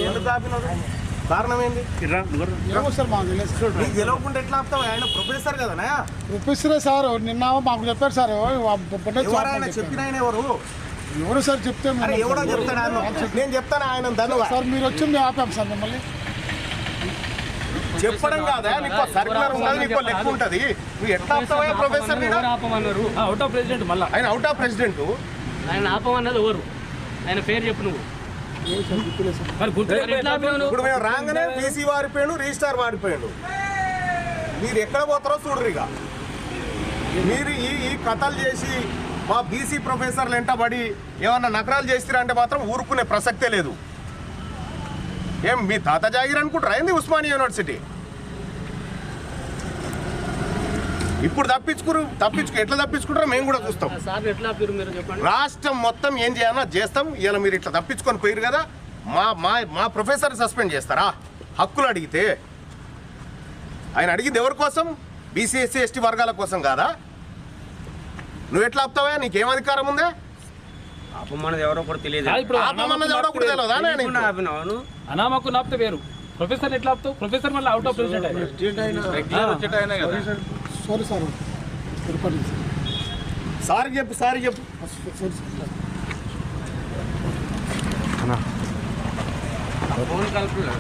ఎందుకు ఆపినారు? కారణం ఏంది? ఏమో సార్ మాకు తెలియదు. నీకు తెలియకుండా ఎట్లా ఆపుతావు? ఆయన ప్రొఫెసర్ కదనా? ప్రొఫెసరే సార్, నిన్న మాకు చెప్పారు సార్. ఎవరైనా చెప్పిన ఆయన ఎవరు? ఎవరు సార్ చెప్తే ఎవడో చెప్తాడు ఆయన. నేను చెప్తాను ఆయన ధన్యవాదాలు సార్. మీరు వచ్చి మేము ఆపాం సార్ మిమ్మల్ని. చెప్పడం కాదా? నీకు సర్కులర్ ఉన్నది, నీకు లెక్క ఉంటుంది. నువ్వు ఎట్లా ఆపుతావా ప్రొఫెసర్? Out of president. మళ్ళీ ఆయన అవుట్ ఆఫ్ ప్రెసిడెంట్. ఆయన ఆపమన్నది ఎవరు? ఆయన పేరు చెప్పు నువ్వు. ఇప్పుడు మేము రాగానే బీసీ వారిపోయాడు, రిజిస్టార్ వారిపోయాడు. మీరు ఎక్కడ పోతారో చూడరు. ఇక మీరు ఈ కథలు చేసి మా బీసీ ప్రొఫెసర్లు వెంటబడి ఏమన్నా నకరాలు చేస్తారా అంటే మాత్రం ఊరుకునే ప్రసక్తే లేదు. ఏం మీ తాత జాగిర్ అనుకుంటారా ఏంది ఉస్మానియా యూనివర్సిటీ? ఇప్పుడు ఎట్లా తప్పించుకుంటారో మేము కూడా చూస్తాం. రాష్ట్రం మొత్తం ఏం చేయాలో చేస్తాం. ఇలా మీరు ఇట్లా తప్పించుకొని పోయారు కదా, మా ప్రొఫెసర్ సస్పెండ్ చేస్తారా? హక్కులు అడిగితే ఆయన అడిగింది ఎవరి కోసం? బీసీ ఎస్సీ ఎస్టీ వర్గాల కోసం కాదా? నువ్వు ఎట్లా ఆపుతావా? నీకేం అధికారం ఉందే? ఆపమన్నది ఎవరో కూడా తెలియదు. ఆపమన్నది ఎవరో కూడా తెలియదా? అనామకు నాపితే వేరు. ప్రొఫెసర్ ఎట్లా ఆపుతావు? ప్రొఫెసర్ మళ్ళీ out of president. Sorry sir, sorry చెప్పు. ఫోన్ కలుపుతున్నా.